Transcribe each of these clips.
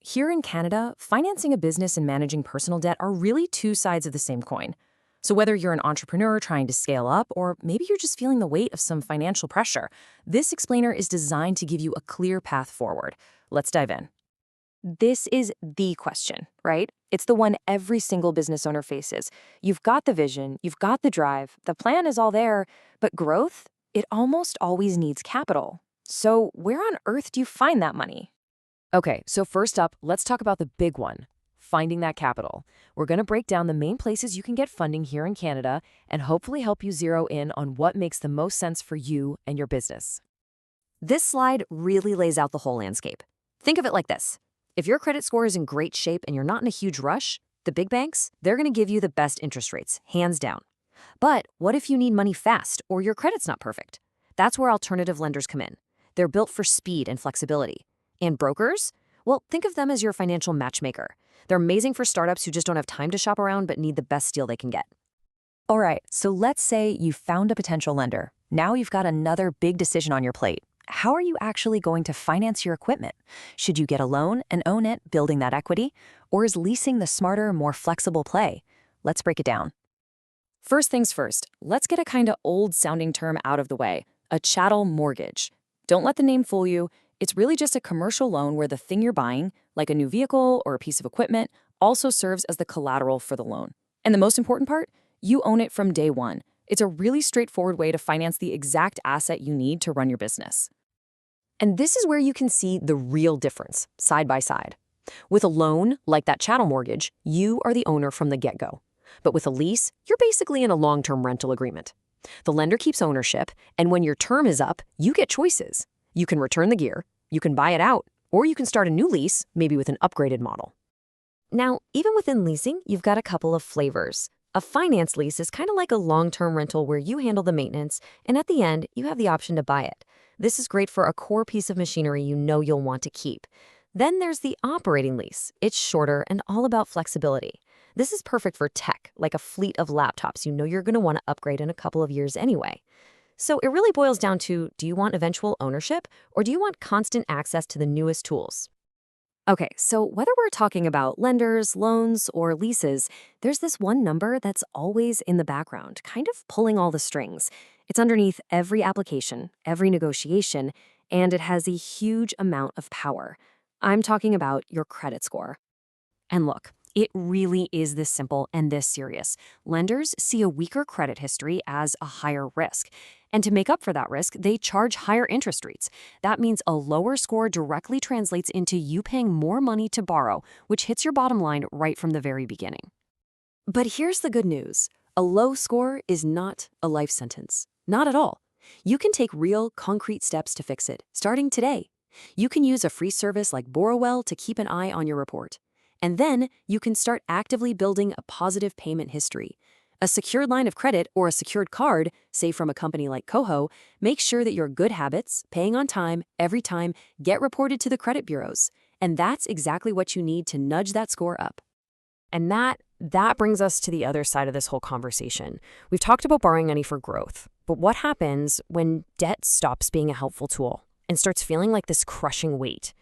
Here in Canada, financing a business and managing personal debt are really two sides of the same coin. So whether you're an entrepreneur trying to scale up, or maybe you're just feeling the weight of some financial pressure, this explainer is designed to give you a clear path forward. Let's dive in. This is the question, right? It's the one every single business owner faces. You've got the vision, you've got the drive, the plan is all there, but growth, it almost always needs capital. So where on earth do you find that money? Okay, so first up, let's talk about the big one, finding that capital. We're going to break down the main places you can get funding here in Canada and hopefully help you zero in on what makes the most sense for you and your business. This slide really lays out the whole landscape. Think of it like this. If your credit score is in great shape and you're not in a huge rush, the big banks, they're going to give you the best interest rates, hands down. But what if you need money fast or your credit's not perfect? That's where alternative lenders come in. They're built for speed and flexibility. And brokers? Well, think of them as your financial matchmaker. They're amazing for startups who just don't have time to shop around but need the best deal they can get. All right, so let's say you found a potential lender. Now you've got another big decision on your plate. How are you actually going to finance your equipment? Should you get a loan and own it, building that equity? Or is leasing the smarter, more flexible play? Let's break it down. First things first, let's get a kind of old-sounding term out of the way, a chattel mortgage. Don't let the name fool you. It's really just a commercial loan where the thing you're buying, like a new vehicle or a piece of equipment, also serves as the collateral for the loan. And the most important part, you own it from day one. It's a really straightforward way to finance the exact asset you need to run your business. And this is where you can see the real difference, side by side. With a loan, like that chattel mortgage, you are the owner from the get-go. But with a lease, you're basically in a long-term rental agreement. The lender keeps ownership, and when your term is up, you get choices. You can return the gear, you can buy it out, or you can start a new lease, maybe with an upgraded model. Now, even within leasing, you've got a couple of flavors. A finance lease is kind of like a long-term rental where you handle the maintenance, and at the end, you have the option to buy it. This is great for a core piece of machinery you know you'll want to keep. Then there's the operating lease. It's shorter and all about flexibility. This is perfect for tech, like a fleet of laptops you know you're going to want to upgrade in a couple of years anyway. So it really boils down to, do you want eventual ownership, or do you want constant access to the newest tools? Okay, so whether we're talking about lenders, loans, or leases, there's this one number that's always in the background, kind of pulling all the strings. It's underneath every application, every negotiation, and it has a huge amount of power. I'm talking about your credit score. And look, it really is this simple and this serious. Lenders see a weaker credit history as a higher risk. And to make up for that risk, they charge higher interest rates. That means a lower score directly translates into you paying more money to borrow, which hits your bottom line right from the very beginning. But here's the good news. A low score is not a life sentence. Not at all. You can take real, concrete steps to fix it, starting today. You can use a free service like Borrowell to keep an eye on your report. And then you can start actively building a positive payment history. A secured line of credit or a secured card, say from a company like Coho, makes sure that your good habits, paying on time, every time, get reported to the credit bureaus. And that's exactly what you need to nudge that score up. And that brings us to the other side of this whole conversation. We've talked about borrowing money for growth, but what happens when debt stops being a helpful tool and starts feeling like this crushing weight?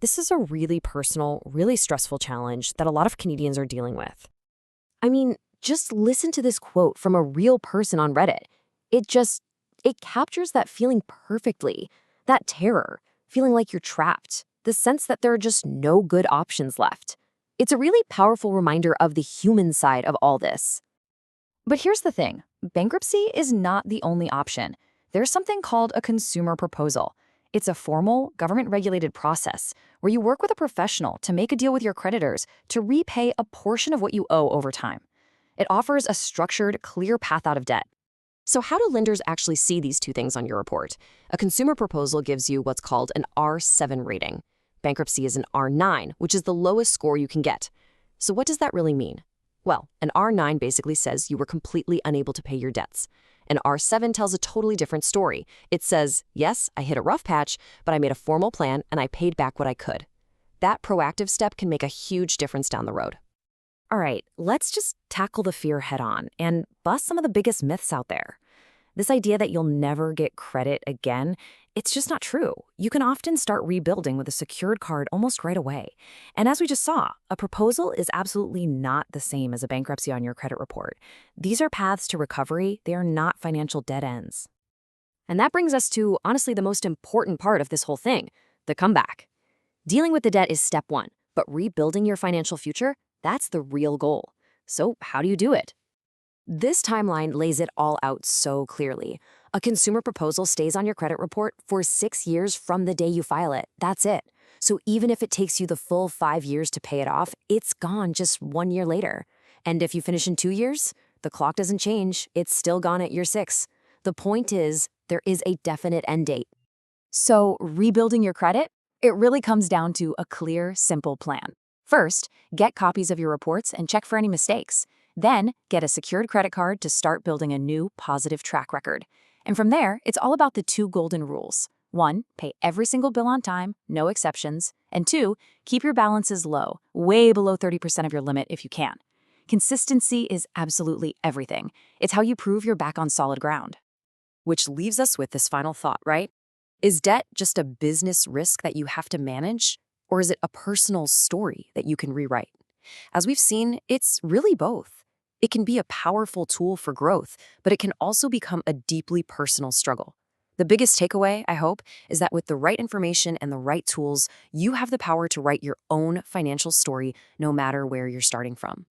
This is a really personal, really stressful challenge that a lot of Canadians are dealing with. I mean, just listen to this quote from a real person on Reddit. It captures that feeling perfectly. That terror, feeling like you're trapped, the sense that there are just no good options left. It's a really powerful reminder of the human side of all this. But here's the thing. Bankruptcy is not the only option. There's something called a consumer proposal. It's a formal, government-regulated process where you work with a professional to make a deal with your creditors to repay a portion of what you owe over time. It offers a structured, clear path out of debt. So how do lenders actually see these two things on your report? A consumer proposal gives you what's called an R7 rating. Bankruptcy is an R9, which is the lowest score you can get. So what does that really mean? Well, an R9 basically says you were completely unable to pay your debts. An R7 tells a totally different story. It says, yes, I hit a rough patch, but I made a formal plan and I paid back what I could. That proactive step can make a huge difference down the road. All right, let's just tackle the fear head on and bust some of the biggest myths out there. This idea that you'll never get credit again, it's just not true. You can often start rebuilding with a secured card almost right away. And as we just saw, a proposal is absolutely not the same as a bankruptcy on your credit report. These are paths to recovery, they are not financial dead ends. And that brings us to, honestly, the most important part of this whole thing, the comeback. Dealing with the debt is step one, but rebuilding your financial future, that's the real goal. So how do you do it? This timeline lays it all out so clearly. A consumer proposal stays on your credit report for 6 years from the day you file it. That's it. So even if it takes you the full 5 years to pay it off, it's gone just 1 year later. And if you finish in 2 years, the clock doesn't change. It's still gone at year 6. The point is, there is a definite end date. So rebuilding your credit? It really comes down to a clear, simple plan. First, get copies of your reports and check for any mistakes. Then, get a secured credit card to start building a new, positive track record. And from there, it's all about the 2 golden rules. 1, pay every single bill on time, no exceptions. And 2, keep your balances low, way below 30% of your limit if you can. Consistency is absolutely everything. It's how you prove you're back on solid ground. Which leaves us with this final thought, right? Is debt just a business risk that you have to manage? Or is it a personal story that you can rewrite? As we've seen, it's really both. It can be a powerful tool for growth, but it can also become a deeply personal struggle. The biggest takeaway, I hope, is that with the right information and the right tools, you have the power to write your own financial story no matter where you're starting from.